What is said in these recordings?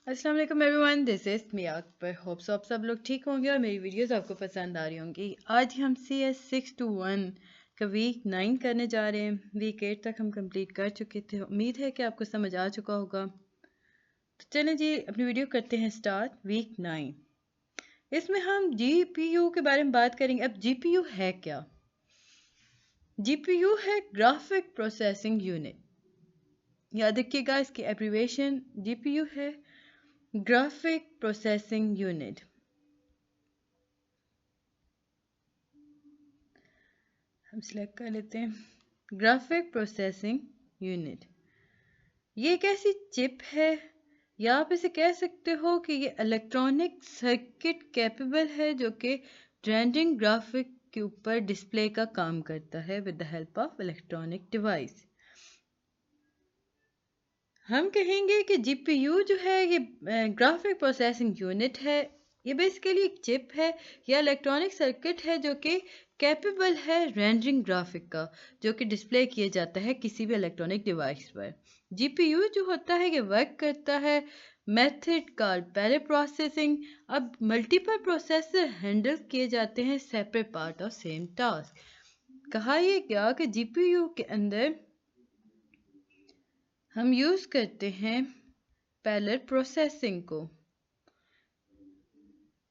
अस्सलाम वालेकुम everyone, this is me Akbar. Hope so आप सब लोग ठीक होंगे और मेरी वीडियोस आपको पसंद आ रही होंगी। आज हम CS621 का वीक 9 करने जा रहे हैं। वीक 8 तक हम कंप्लीट कर चुके थे। उम्मीद है कि आपको समझ आ चुका होगा। तो चलें जी, अपनी वीडियो करते हैं स्टार्ट। वीक 9 इसमें हम GPU के बारे में बात करेंगे। अब GPU है क्या? GPU है ग्राफिक प्रोसेसिंग यूनिट। याद रखिएगा इसकी एब्रीविएशन GPU है, ग्राफिक प्रोसेसिंग यूनिट। हम सिलेक्ट कर लेते हैं ग्राफिक प्रोसेसिंग यूनिट। ये एक ऐसी चिप है, या आप इसे कह सकते हो कि ये इलेक्ट्रॉनिक सर्किट कैपेबल है जो कि रेंडरिंग ग्राफिक के ऊपर डिस्प्ले का काम करता है with the help of electronic device. हम कहेंगे कि GPU जो है ये ग्राफिक प्रोसेसिंग यूनिट है। ये बेसिकली एक चिप है या इलेक्ट्रॉनिक सर्किट है जो कि कैपेबल है रेंडरिंग ग्राफिक का, जो कि डिस्प्ले किया जाता है किसी भी इलेक्ट्रॉनिक डिवाइस पर। GPU जो होता है ये वर्क करता है मेथड कॉल्ड पैरेलल प्रोसेसिंग। अब मल्टीपल प्रोसेसर हैंडल किए जाते हैं separate part of same task. कहा यह गया कि GPU के अंदर हम यूज़ करते हैं पैरेलल प्रोसेसिंग को,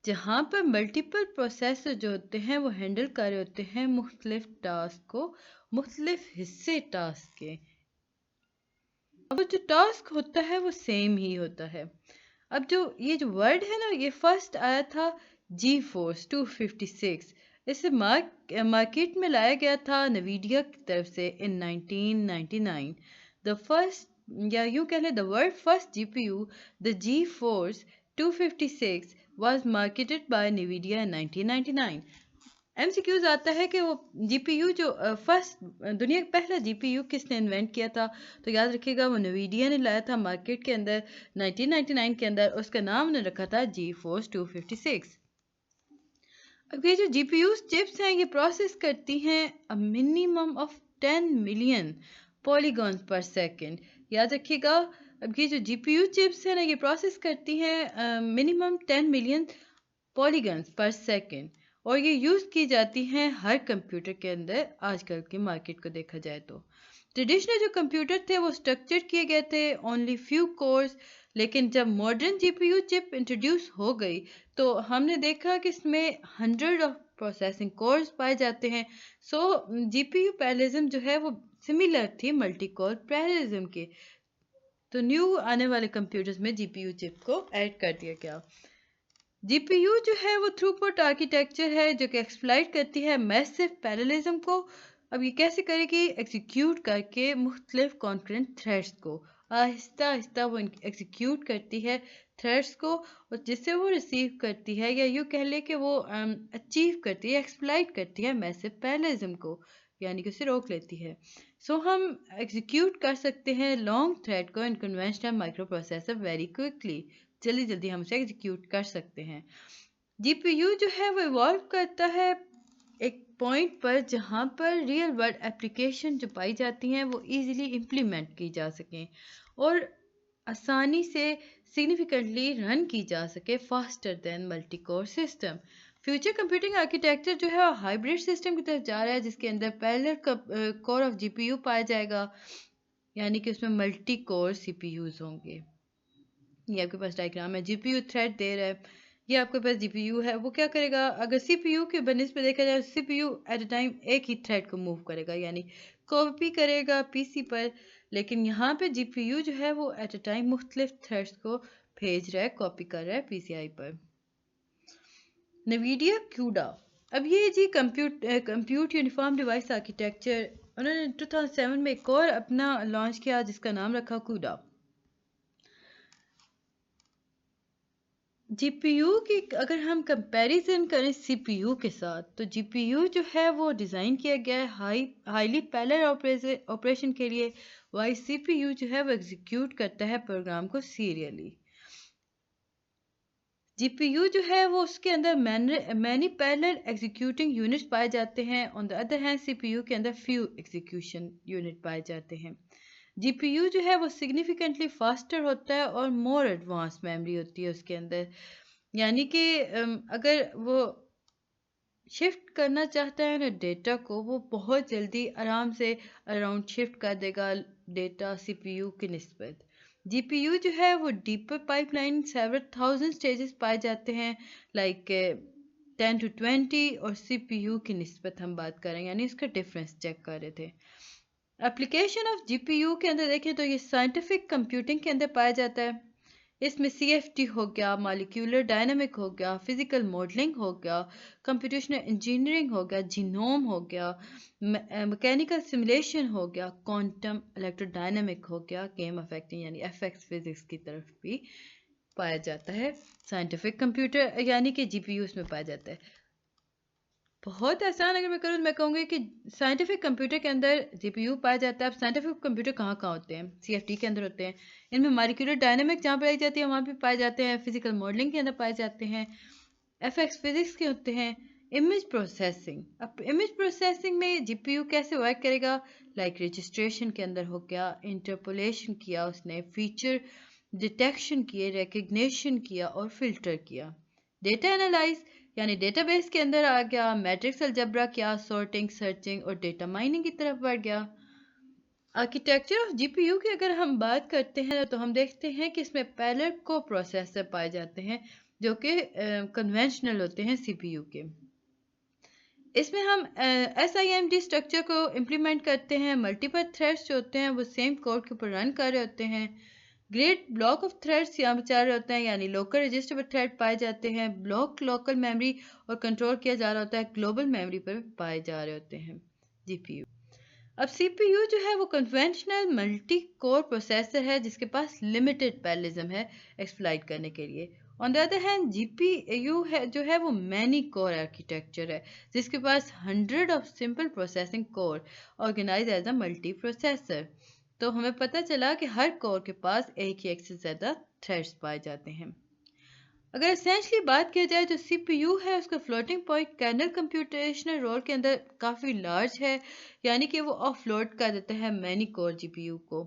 जहाँ पर मल्टीपल प्रोसेसर जो होते हैं वो हैंडल कर रहे होते हैं मुख्तलिफ टास्क को, मुख्तलिफ हिस्से टास्क के। अब जो टास्क होता है वो सेम ही होता है। अब ये जो वर्ड है ना, ये फर्स्ट आया था GeForce 256। इसे मार्केट में लाया गया था NVIDIA की तरफ से इन 1999। द फर्स्ट, या यूं कह लें the world first GPU, the GeForce 256 was marketed by NVIDIA in 1999। MCQs आता है कि वो GPU जो फर्स्ट दुनिया का पहला GPU किसने इन्वेंट किया था, तो याद रखिएगा वो NVIDIA ने लाया था मार्केट के अंदर 1999 के अंदर। उसका नाम उन्होंने रखा था GeForce 256। अब ये जो GPU चिप्स हैं ये प्रोसेस करती हैं a minimum of 10 million polygons पर सेकेंड। याद रखिएगा, अब ये जो GPU चिप्स हैं ना ये प्रोसेस करती हैं मिनिमम 10 मिलियन पॉलीगन्स पर सेकेंड, और ये यूज़ की जाती हैं हर कंप्यूटर के अंदर। आजकल के मार्केट को देखा जाए तो ट्रेडिशनल जो कंप्यूटर थे वो स्ट्रक्चर किए गए थे ओनली फ्यू कोर्स, लेकिन जब मॉडर्न GPU चिप इंट्रोड्यूस हो गई तो हमने देखा कि इसमें 100 ऑफ प्रोसेसिंग कोर्स पाए जाते हैं। सो GPU पैरेललिज्म जो है वो सिमिलर थी मल्टी कोर पैरेललिज्म के। तो न्यू आने वाले कंप्यूटर्स में GPU चिप को ऐड कर दिया गया। GPU जो है वो थ्रूपुट आर्किटेक्चर है जो कि एक्सप्लॉइट करती है मैसिव पैरेललिज्म को। अब ये कैसे करेगी? एग्जीक्यूट करके मुख्तलिफ कॉन्करेंट थ्रेड्स को आहिस्ता आहिस्ता वो एग्जीक्यूट करती है थ्रेड्स को, और जिससे वो रिसीव करती है, या यूँ कह ले कि वो अचीव करती है, एक्सप्लॉइट करती है मैसिव पैरेललिज्म को, यानी कि उसे रोक लेती है। सो हम एग्जीक्यूट कर सकते हैं लॉन्ग थ्रेड को इन conventional micro processor very quickly. जल्दी जल्दी हम उसे एग्जीक्यूट कर सकते हैं। GPU जो है वो इवॉल्व करता है एक पॉइंट पर जहाँ पर रियल वर्ल्ड एप्लीकेशन जो पाई जाती हैं वो इजीली इम्प्लीमेंट की जा सकें और आसानी से सिग्निफिकेंटली रन की जा सके faster than multi core system. Future computing architecture जो है हाइब्रिड सिस्टम की तरफ जा रहा है, जिसके अंदर पैरेलल कोर ऑफ GPU पाया जाएगा, यानी कि उसमें मल्टी कोर CPUs होंगे। ये आपके पास डायग्राम है, GPU थ्रेड दे रहा है, ये आपके पास GPU है। वो क्या करेगा? अगर CPU के बनस्बत पे देखा जाए, CPU एट अ टाइम एक ही थ्रेड को मूव करेगा, यानी कॉपी करेगा PC पर, लेकिन यहाँ पे GPU जो है वो एट अ टाइम मुख्तलिफ थ्रेड्स को भेज रहा है, कॉपी कर रहा है PCI पर। NVIDIA CUDA, अब ये जी कंप्यूट यूनिफॉर्म डिवाइस आर्किटेक्चर, उन्होंने 2007 में एक और अपना लॉन्च किया जिसका नाम रखा CUDA। GPU की अगर हम कंपैरिजन करें CPU के साथ, तो GPU जो है वो डिज़ाइन किया गया है हाईली पैरेलल ऑपरेशन के लिए, वाई CPU जो है वो एग्जीक्यूट करता है प्रोग्राम को सीरियली। GPU जो है वो उसके अंदर मैनी पैरेलल एग्जीक्यूटिंग यूनिट्स पाए जाते हैं। On the other hand CPU के अंदर फ्यू एग्जीक्यूशन यूनिट पाए जाते हैं। जीपीयू जो है वो सिग्निफिकेंटली फास्टर होता है और मोर एडवांस मेमोरी होती है उसके अंदर। यानी कि अगर वो शिफ्ट करना चाहता है ना डेटा को, वो बहुत जल्दी आराम से अराउंड शिफ्ट कर देगा डेटा सीपीयू की निस्बत। जीपीयू जो है वो deeper pipeline several thousand stages पाए जाते हैं, लाइक 10 to 20, और सीपीयू की निस्बत हम बात करें यानी इसका डिफरेंस चेक कर रहे थे। एप्लीकेशन ऑफ जीपीयू के अंदर देखें तो ये साइंटिफिक कंप्यूटिंग के अंदर पाया जाता है। इसमें सीएफटी हो गया, मॉलिक्यूलर डायनामिक हो गया, फिजिकल मॉडलिंग हो गया, कंप्यूटेशनल इंजीनियरिंग हो गया, जीनोम हो गया, मैकेनिकल सिमुलेशन हो गया, क्वांटम इलेक्ट्रोडायनामिक हो गया, गेम अफेक्टिंग यानी एफएक्स फिजिक्स की तरफ भी पाया जाता है। साइंटिफिक कंप्यूटर यानी कि जीपीयू इसमें पाया जाता है। बहुत आसान अगर मैं करूँ तो मैं कहूँगी कि साइंटिफिक कंप्यूटर के अंदर जीपीयू पाया जाता है। अब साइंटिफिक कंप्यूटर कहाँ कहाँ होते हैं? सीएफटी के अंदर होते हैं। इनमें मॉलिक्यूलर डायनामिक जहाँ पाई जाती है वहाँ भी पाए जाते हैं। फिजिकल मॉडलिंग के अंदर पाए जाते हैं। एफएक्स फिजिक्स के होते हैं। इमेज प्रोसेसिंग, अब इमेज प्रोसेसिंग में जीपीयू कैसे वर्क करेगा? लाइक रजिस्ट्रेशन के अंदर हो गया, इंटरपोलेशन किया उसने, फीचर डिटेक्शन किए, रिकग्निशन किया और फिल्टर किया। डेटा एनालाइज यानी डेटाबेस के अंदर आ गया, मैट्रिक्स अलजेब्रा किया, सॉर्टिंग, सर्चिंग और डेटा माइनिंग की तरफ बढ़ गया। आर्किटेक्चर ऑफ जीपीयू की अगर हम बात करते हैं तो हम देखते हैं कि इसमें पैरेलल को प्रोसेसर पाए जाते हैं जो कि कन्वेंशनल होते हैं सीपीयू के। इसमें हम SIMD स्ट्रक्चर को इम्प्लीमेंट करते हैं। मल्टीपल थ्रेड्स जो होते हैं वो सेम कोड के ऊपर रन कर रहे होते हैं। ग्रेट ब्लॉक ऑफ थ्रेड्स यहाँ चल रहे होते हैं यानी लोकल रजिस्टरेबल थ्रेड पाए जाते हैं। ब्लॉक लोकल मेमोरी और कंट्रोल किया जा रहा होता है ग्लोबल मेमोरी पर पाए जा रहे होते हैं जीपीयू। अब सीपीयू जो है वो कन्वेंशनल मल्टी कोर प्रोसेसर है जिसके पास लिमिटेड पैरेललिज्म है एक्सप्लॉइट करने के लिए। On the other hand GPU है जो है वो मैनी कोर आर्किटेक्चर है जिसके पास 100 of simple processing core organise as a multi processor. तो हमें पता चला कि हर कोर के पास एक ही एक से ज़्यादा थ्रेड्स पाए जाते हैं। अगर एसेंशली बात किया जाए तो सीपीयू है उसका floating point kernel computational role के अंदर काफ़ी लार्ज है, यानी कि वो ऑफलोड कर देता है मैनी कोर जीपीयू को,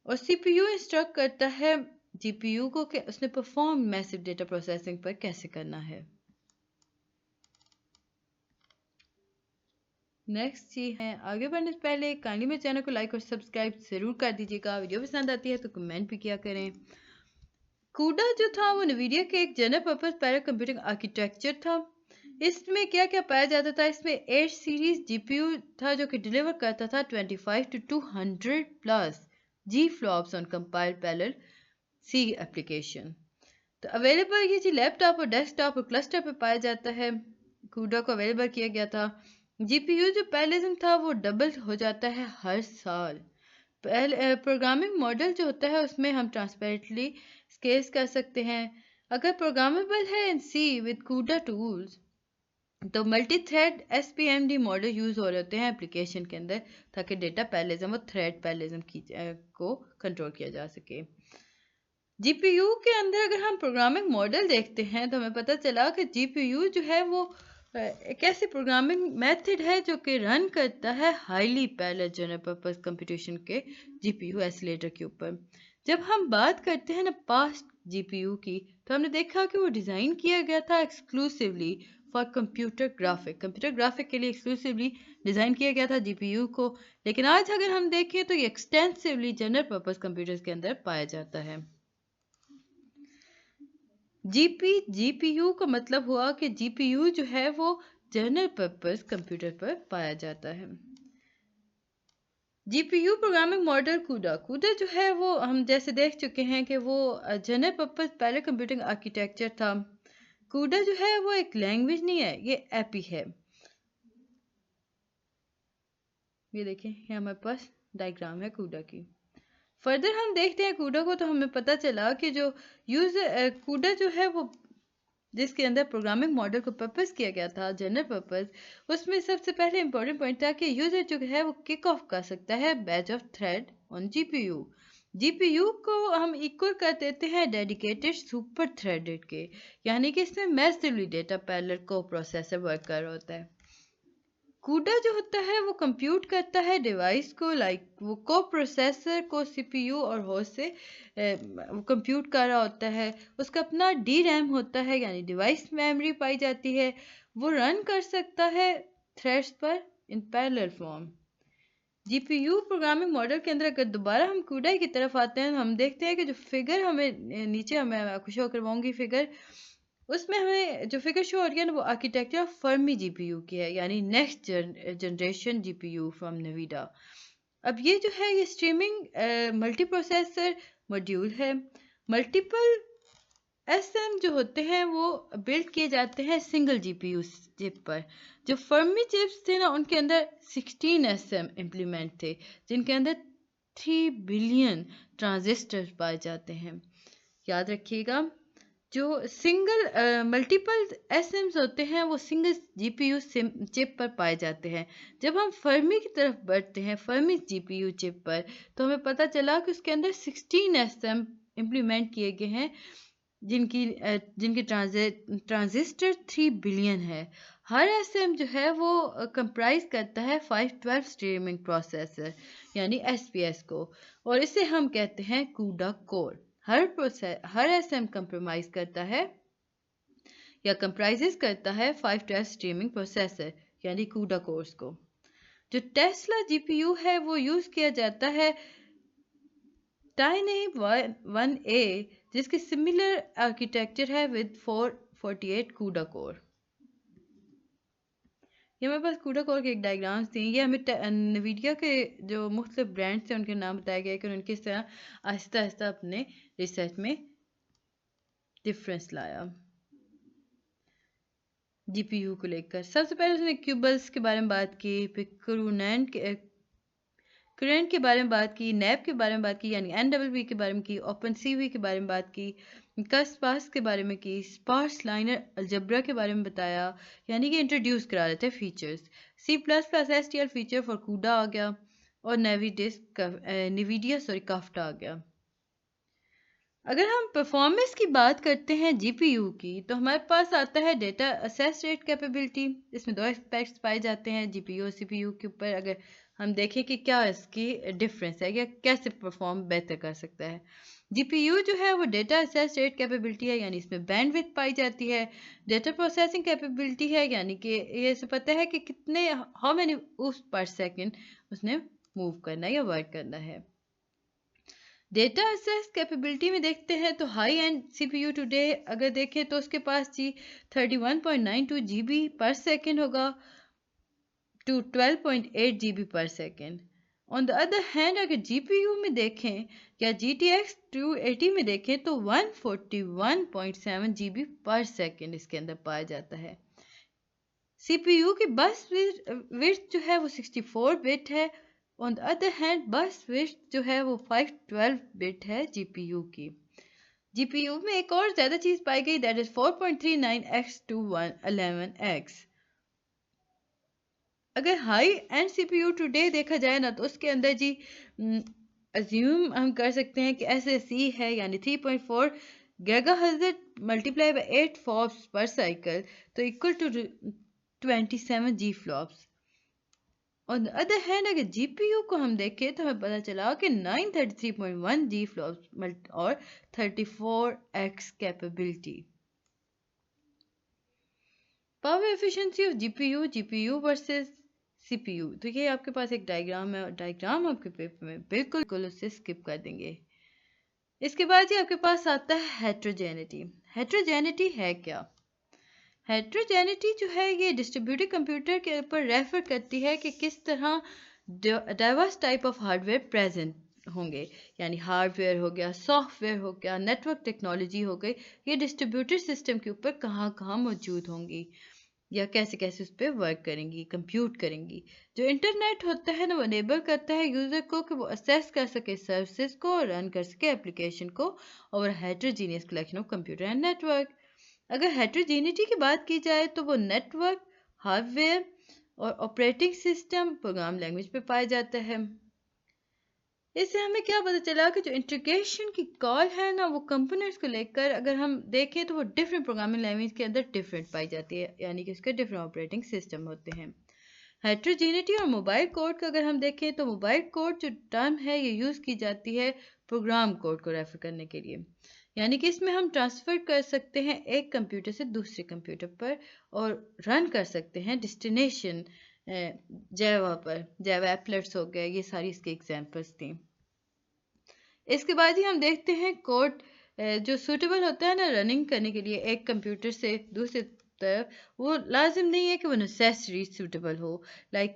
और सीपीयू इंस्ट्रक्ट करता है जीपीयू को कि उसने परफॉर्म मैसिव डेटा प्रोसेसिंग पर कैसे करना है। नेक्स्ट जी है, आगे बढ़ने से पहले काइंडली मेरे चैनल को लाइक और सब्सक्राइब ज़रूर कर दीजिएगा। वीडियो पसंद आती है तो कमेंट भी किया करें। कूडा जो था वो NVIDIA के एक general purpose parallel computing architecture था। इसमें क्या क्या पाया जाता था? इसमें 8 सीरीज जीपीयू था जो कि डिलीवर करता था 25 to 200 plus G flops on compile parallel C application. तो अवेलेबल ये जी लैपटॉप और डेस्कटॉप और क्लस्टर पे पाया जाता है। कूडा को अवेलेबल किया गया था। जीपीयू जो पैरेललिज्म था वो डबल हो जाता है हर साल। प्रोग्रामिंग मॉडल जो होता है उसमें हम ट्रांसपेरेंटली स्केल कर सकते हैं। अगर प्रोग्रामेबल है इन सी विद कूडा टूल्स तो multi thread SPMD model use हो रहे होते हैं एप्लीकेशन के अंदर ताकि डेटा पैरेललिज्म और थ्रेड पैरेललिज्म को कंट्रोल किया जा सके। जीपीयू के अंदर अगर हम प्रोग्रामिंग मॉडल देखते हैं तो हमें पता चला कि जीपीयू जो है वो एक ऐसी प्रोग्रामिंग मेथड है जो कि रन करता है highly parallel general purpose computation के जीपीयू एसिलेटर के ऊपर। जब हम बात करते हैं ना पास्ट जीपीयू की तो हमने देखा कि वो डिज़ाइन किया गया था एक्सक्लूसिवली फॉर कंप्यूटर ग्राफिक के लिए एक्सक्लूसिवली डिज़ाइन किया गया था जीपीयू को। लेकिन आज अगर हम देखें तो ये एक्सटेंसिवली जनरल पर्पस कंप्यूटर्स के अंदर पाया जाता है। जीपीयू का मतलब हुआ कि जीपीयू जो है वो जनरल पर्पस कंप्यूटर पर पाया जाता है। जीपीयू प्रोग्रामिंग मॉडल कूडा जो है वो हम जैसे देख चुके हैं कि वो general purpose parallel computing architecture था। कूडा जो है वो एक लैंग्वेज नहीं है, ये एपी है। ये देखें, ये हमारे पास डायग्राम है कूडा की। फर्दर हम देखते हैं कूडा को तो हमें पता चला कि जो यूजर कूडा जो है वो जिसके अंदर प्रोग्रामिंग मॉडल को पर्पस किया गया था जनरल पर्पस, उसमें सबसे पहले इंपॉर्टेंट पॉइंट था कि यूजर जो है वो किक ऑफ कर सकता है batch of thread on GPU. GPU को हम इक्वल कर देते हैं डेडिकेटेड सुपर थ्रेडेड के, यानी कि इसमें मैसिवली डेटा पैरेलल को प्रोसेसर वर्क कर रहा होता है। कूडा जो होता है वो कंप्यूट करता है डिवाइस को, वो को प्रोसेसर को सीपीयू और होस्ट से वो कंप्यूट कर रहा होता है। उसका अपना डी रैम होता है यानी डिवाइस मेमोरी पाई जाती है। वो रन कर सकता है थ्रेड्स पर in parallel form. GPU programming model के अंदर अगर दोबारा हम कूडा की तरफ आते हैं तो हम देखते हैं कि जो फिगर हमें नीचे हमें शो करवाऊंगी फिगर, उसमें हमें जो फिगर शो हो रही है ना वो आर्किटेक्चर ऑफ फर्मी जीपीयू की है यानी नेक्स्ट जनरेशन जीपीयू फ्रॉम नवीडा। अब ये जो है ये स्ट्रीमिंग मल्टी प्रोसेसर मॉड्यूल है। मल्टीपल एसएम जो होते हैं वो बिल्ड किए जाते हैं सिंगल जीपीयू चिप पर। जो फर्मी चिप्स थे ना उनके अंदर 16 एसएम इम्प्लीमेंट थे जिनके अंदर 3 बिलियन ट्रांजिस्टर पाए जाते हैं। याद रखिएगा जो सिंगल मल्टीपल एसएम्स होते हैं वो सिंगल जीपीयू चिप पर पाए जाते हैं। जब हम फर्मी की तरफ बढ़ते हैं फर्मी जीपीयू चिप पर तो हमें पता चला कि उसके अंदर 16 एसएम इम्प्लीमेंट किए गए हैं जिनकी ट्रांजिस्टर 3 बिलियन है। हर एसएम जो है वो कंप्राइज करता है 512 स्ट्रीमिंग प्रोसेसर यानी एसपीएस को, और इसे हम कहते हैं कूडा कोर। हर एसएम कंप्रोमाइज करता है या कंप्राइजेस करता है 512 स्ट्रीमिंग प्रोसेसर यानी कूडा कोर्स को। जो टेस्ला जीपीयू है वो यूज किया जाता है टाइनी 1A जिसकी सिमिलर आर्किटेक्चर है विद 448 कूडा कोर। ये मेरे पास कूडा कोर के एक डायग्राम्स थी। ये हमें NVIDIA के जो मुख्तलिफ ब्रांड्स थे उनके नाम बताया गया कि उन्होंने किस तरह आहिस्ता आहिस्ता अपने रिसर्च में डिफरेंस लाया जीपीयू को लेकर। सबसे पहले उसने क्यूबल्स के बारे में बात की, फिर करेंट के बारे में बात की, नैप के बारे में बात की यानी NWB के बारे में की, ओपन सीवी के बारे में बात की, कस्पास के बारे में की, स्पार्स लाइनर अलजब्रा के बारे में बताया यानी कि इंट्रोड्यूस करा रहे थे features. C++ STL feature for कूडा आ गया और NVIDIA काफ्टा आ गया। अगर हम परफॉर्मेंस की बात करते हैं जीपीयू की तो हमारे पास आता है डेटा असेस रेट कैपेबिलिटी। इसमें दो एस्पेक्ट्स पाए जाते हैं जीपीयू और सीपीयू के ऊपर। अगर हम देखें कि क्या इसकी डिफरेंस है या कैसे परफॉर्म बेहतर कर सकता है, जीपीयू जो है वो डेटा असेस रेट कैपेबिलिटी है यानी इसमें बैंडविड्थ पाई जाती है। डेटा प्रोसेसिंग कैपेबिलिटी है यानी कि ये से पता है कि कितने हाउ मेनी पर सेकेंड उसने मूव करना है या वर्क करना है। डेटा एक्सेस कैपेबिलिटी में देखते हैं तो हाई एंड सीपीयू टुडे अगर देखें तो उसके पास जी 31.92 GB पर सेकेंड होगा टू 12.8 GB पर second. On the other hand अगर जीपीयू में देखें या GTX 280 में देखें तो 141.7 GB पर सेकेंड इसके अंदर पाया जाता है। सीपीयू की बस विड्थ जो है वो 64 बिट है। ऑन द अदर हैंड बस विड्थ जो है वो 512 बिट है जीपीयू की। जीपीयू में एक और ज़्यादा चीज़ पाई गई that is 4.39x to 11x। अगर हाई एंड सीपीयू टुडे देखा जाए ना तो उसके अंदर जी अज्यूम हम कर सकते हैं कि SSE है यानी 3.4 gigahertz multiply by 8 flops per cycle तो equal to 27 G flops. On the other hand अगर जीपीयू को हम देखें तो हमें पता चला कि 933.1 G फ्लॉप्स और 34x capability. Power efficiency of GPU versus CPU, तो ये आपके पास एक डायग्राम है और डायग्राम आपके पेपर में बिल्कुल उससे स्किप कर देंगे। इसके बाद ये आपके पास आता है हेट्रोजेनिटी। हेट्रोजेनिटी है क्या? हेट्रोजेनिटी जो है ये डिस्ट्रीब्यूटेड कंप्यूटर के ऊपर रेफर करती है कि किस तरह diverse type of hardware present होंगे, यानी हार्डवेयर हो गया, सॉफ्टवेयर हो गया, नेटवर्क टेक्नोलॉजी हो गई, ये डिस्ट्रीब्यूटेड सिस्टम के ऊपर कहाँ कहाँ मौजूद होंगी या कैसे कैसे उस पर वर्क करेंगी, कंप्यूट करेंगी। जो इंटरनेट होता है ना वो अनेबल करता है यूज़र को कि वो असेस कर सके सर्विसेज को और रन कर सके एप्लीकेशन को over heterogeneous collection of computer and network. अगर हेट्रोजीनिटी की बात की जाए तो वो नेटवर्क, हार्डवेयर और ऑपरेटिंग सिस्टम प्रोग्राम लैंग्वेज पे पाया जाता है। इससे हमें क्या पता चला कि जो इंटीग्रेशन की कॉल है ना वो कंपोनेंट्स को लेकर अगर हम देखें तो वो डिफरेंट प्रोग्रामिंग लैंग्वेज के अंदर डिफरेंट पाई जाती है यानी कि उसके डिफरेंट ऑपरेटिंग सिस्टम होते हैं। हेट्रोजीनिटी और मोबाइल कोड का अगर हम देखें तो मोबाइल कोड जो टर्म है ये यूज़ की जाती है प्रोग्राम कोड को रेफर करने के लिए, यानी कि इसमें हम ट्रांसफ़र कर सकते हैं एक कंप्यूटर से दूसरे कंप्यूटर पर और रन कर सकते हैं डेस्टिनेशन जावा पर। जावा एप्लेट्स हो गए, ये सारी इसके एग्जांपल्स थी। इसके बाद ही हम देखते हैं कोड जो सूटेबल होता है ना रनिंग करने के लिए एक कंप्यूटर से दूसरे तरफ, वो लाजिम नहीं है कि वो नेसेसरी सूटेबल हो।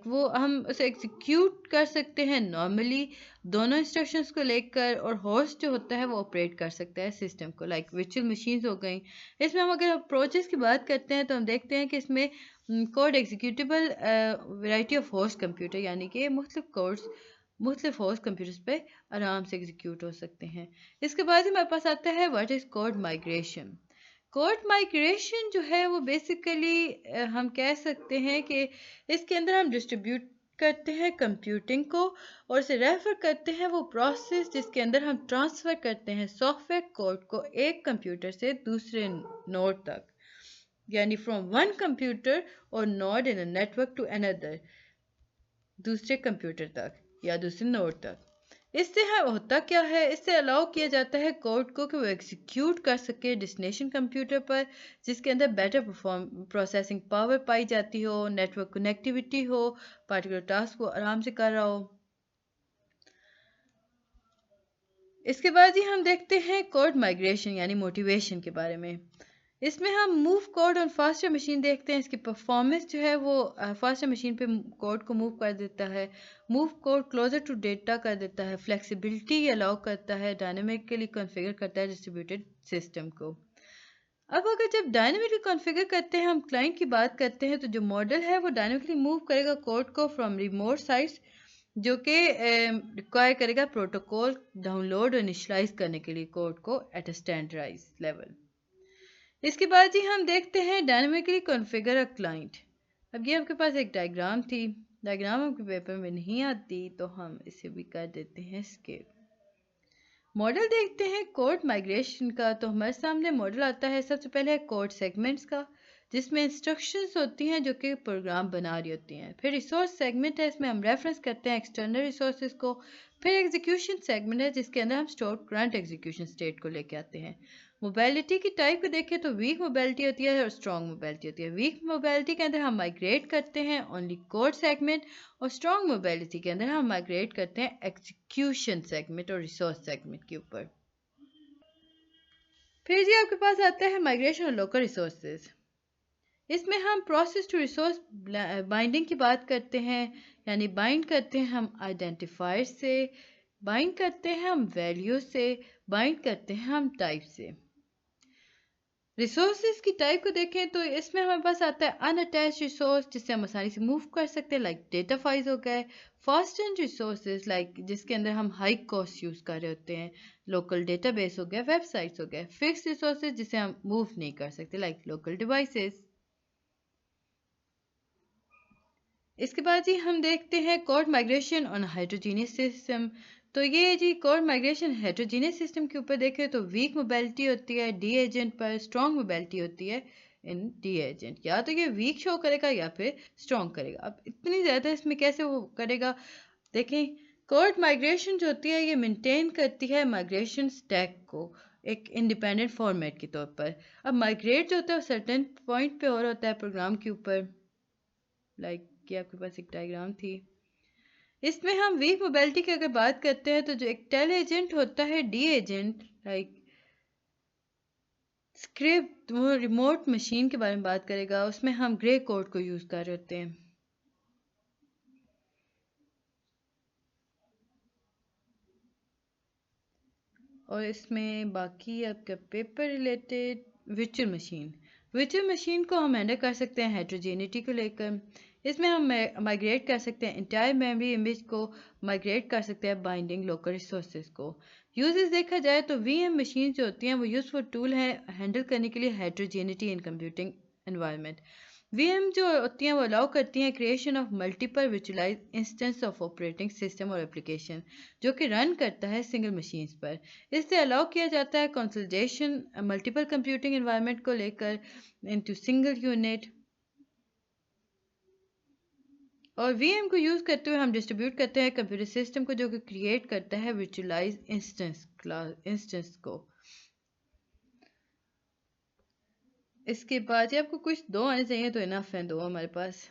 वो हम उसे एग्जीक्यूट कर सकते हैं नॉर्मली दोनों इंस्ट्रक्शंस को लेकर, और होस्ट जो होता है वो ऑपरेट कर सकता है सिस्टम को, वर्चुअल मशीन्स हो गई। इसमें हम अगर अप्रोचेस की बात करते हैं तो हम देखते हैं कि इसमें code executable variety of host computer, यानी कि मुख्तलिफ कोड्स मुख्तलिफ होस्ट कंप्यूटर्स पे आराम से एग्जीक्यूट हो सकते हैं। इसके बाद हमारे पास आता है what is code migration. Code migration जो है वो बेसिकली हम कह सकते हैं कि इसके अंदर हम डिस्ट्रीब्यूट करते हैं कंप्यूटिंग को और इसे रेफर करते हैं वो प्रोसेस जिसके अंदर हम ट्रांसफ़र करते हैं सॉफ्टवेयर कोड को एक कंप्यूटर से दूसरे नोड तक, यानी फ्रॉम वन कंप्यूटर और node in a network to another, दूसरे कंप्यूटर तक या दूसरे नोड तक। इससे होता क्या है, इससे अलाउ किया जाता है कोड को कि वो एग्जीक्यूट कर सके डेस्टिनेशन कंप्यूटर पर जिसके अंदर बेटर प्रोसेसिंग पावर पाई जाती हो, नेटवर्क कनेक्टिविटी हो, पार्टिकुलर टास्क को आराम से कर रहा हो। इसके बाद ही हम देखते हैं कोड माइग्रेशन यानी मोटिवेशन के बारे में। इसमें हम move code on faster machine देखते हैं। इसकी परफॉर्मेंस जो है वो फास्टर मशीन पे कोड को मूव कर देता है, move code closer to data कर देता है, फ्लेक्सिबिलिटी अलाउ करता है, डायनामिकली कॉन्फ़िगर करता है डिस्ट्रीब्यूटेड सिस्टम को। अब अगर जब डायनामिकली कॉन्फ़िगर करते हैं, हम क्लाइंट की बात करते हैं, तो जो मॉडल है वो डायनामिकली मूव करेगा कोड को फ्रॉम रिमोट साइट्स, जो कि रिक्वायर करेगा प्रोटोकॉल डाउनलोड और इनिशलाइज करने के लिए कोड को एट अ स्टैंडर्डाइज लेवल। इसके बाद ही हम देखते हैं डायनामिकली कॉन्फ़िगर अ क्लाइंट। अब ये आपके पास एक डायग्राम थी, डायग्राम आपके पेपर में नहीं आती तो हम इसे भी कर देते हैं स्किप। मॉडल देखते हैं कोड माइग्रेशन का, तो हमारे सामने मॉडल आता है। सबसे पहले है कोड सेगमेंट्स का, जिसमें इंस्ट्रक्शंस होती हैं जो कि प्रोग्राम बना रही होती हैं। फिर रिसोर्स सेगमेंट है, इसमें हम रेफरेंस करते हैं एक्सटर्नल रिसोर्सेज को। फिर एग्जीक्यूशन सेगमेंट है जिसके अंदर हम स्टोर करंट एग्जीक्यूशन स्टेट को लेके आते हैं। मोबाइलिटी की टाइप को देखें तो वीक मोबाइलिटी होती है और स्ट्रॉन्ग मोबाइलिटी होती है। वीक मोबाइलिटी के अंदर हम माइग्रेट करते हैं ओनली कोड सेगमेंट, और स्ट्रॉन्ग मोबाइलिटी के अंदर हम माइग्रेट करते हैं एग्जीक्यूशन सेगमेंट और रिसोर्स सेगमेंट के ऊपर। फिर जी आपके पास आता है माइग्रेशन और लोकल रिसोर्सेज। इसमें हम प्रोसेस टू रिसोर्स बाइंडिंग की बात करते हैं, यानी बाइंड करते हैं हम आइडेंटिफायर से, बाइंड करते हैं हम वैल्यू से, बाइंड करते हैं हम टाइप से। रिसोर्सेज की टाइप को देखें तो इसमें हमारे पास आता है अनअटैच रिसोर्स, जिससे हम आसानी से मूव कर सकते हैं, डेटा फाइल्स हो गए। फास्ट एंड रिसोर्सेज जिसके अंदर हम हाई कॉस्ट यूज़ कर रहे होते हैं, लोकल डेटाबेस हो गया, वेबसाइट्स हो गए। फिक्स रिसोर्सेज जिसे हम मूव नहीं कर सकते, लोकल डिवाइसेस। इसके बाद ही हम देखते हैं code migration on heterogeneous system. तो ये जी कोड माइग्रेशन हेटेरोजेनियस सिस्टम के ऊपर देखें तो वीक मोबिलिटी होती है डी एजेंट पर, स्ट्रॉन्ग मोबिलिटी होती है इन डी एजेंट। या तो ये वीक शो करेगा या फिर स्ट्रॉन्ग करेगा। अब इतनी ज़्यादा इसमें कैसे वो करेगा, देखें कोड माइग्रेशन जो होती है ये मेंटेन करती है माइग्रेशन स्टैक को एक इंडिपेंडेंट फॉर्मेट के तौर पर। अब माइग्रेट जो होता है सर्टेन पॉइंट पे और होता है प्रोग्राम के ऊपर, कि आपके पास एक डायग्राम थी। इसमें हम वीक मोबिलिटी की अगर बात करते हैं तो जो एक टेल एजेंट होता है डी एजेंट स्क्रिप्ट, वो रिमोट मशीन के बारे में बात करेगा, उसमें हम ग्रे कोड को यूज़ कर रहे होते हैं। और इसमें बाकी आपका पेपर रिलेटेड वर्चुअल मशीन को हम हैंडल कर सकते हैं हेट्रोजेनिटी को लेकर। इसमें हम माइग्रेट कर सकते हैं इंटायर मेमोरी इमेज को, माइग्रेट कर सकते हैं बाइंडिंग लोकल रिसोर्सेज को। यूजेस देखा जाए तो वीएम मशीन जो होती हैं वो यूजफुल टूल है हैंडल करने के लिए heterogeneity in computing environment. VM जो होती हैं वो अलाउ करती हैं creation of multiple virtualise instance of operating system और एप्लीकेशन, जो कि रन करता है सिंगल मशीन्स पर। इससे अलाउ किया जाता है कंसोलिडेशन मल्टीपल कंप्यूटिंग एनवायरनमेंट को लेकर इनटू सिंगल यूनिट। और VM को यूज़ करते हुए हम डिस्ट्रीब्यूट करते हैं कंप्यूटर सिस्टम को, जो कि क्रिएट करता है वर्चुअलाइज इंस्टेंस को। इसके बाद ये आपको कुछ दो आने चाहिए तो इनफ है दो हमारे पास।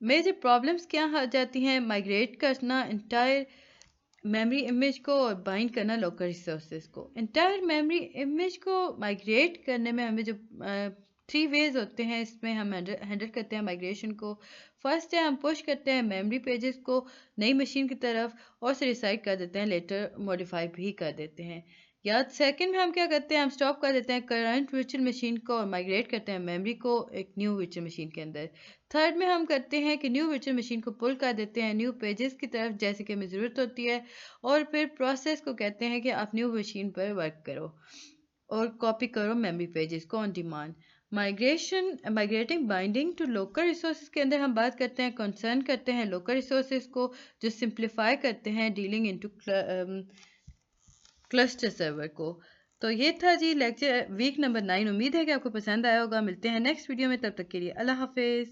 मेजर प्रॉब्लम्स क्या आ जाती हैं? माइग्रेट करना इंटायर मेमोरी इमेज को और बाइंड करना लोकल रिसोर्सेज को। इंटायर मेमोरी इमेज को माइग्रेट करने में हमें जो 3 वेज होते हैं, इसमें हम हैंडल करते हैं माइग्रेशन को। फर्स्ट है हम पुश करते हैं मेमोरी पेजेस को नई मशीन की तरफ और उसे रिसाइट कर देते हैं, लेटर मॉडिफाई भी कर देते हैं। या सेकंड में हम क्या करते हैं, हम स्टॉप कर देते हैं करंट वर्चुअल मशीन को और माइग्रेट करते हैं मेमोरी को एक न्यू वर्चुअल मशीन के अंदर। थर्ड में हम करते हैं कि न्यू वर्चुअल मशीन को पुल कर देते हैं न्यू पेजेस की तरफ जैसे कि हमें ज़रूरत होती है, और फिर प्रोसेस को कहते हैं कि आप न्यू मशीन पर वर्क करो और कॉपी करो मेमोरी पेजेस को on demand. Migrating binding to local resources के अंदर हम बात करते हैं, कंसर्न करते हैं लोकल रिसोर्सेज को जो सिंप्लीफाई करते हैं डीलिंग इनटू क्लस्टर सर्वर को। तो ये था जी लेक्चर वीक नंबर 9। उम्मीद है कि आपको पसंद आया होगा। मिलते हैं नेक्स्ट वीडियो में, तब तक के लिए अल्लाह हाफिज़।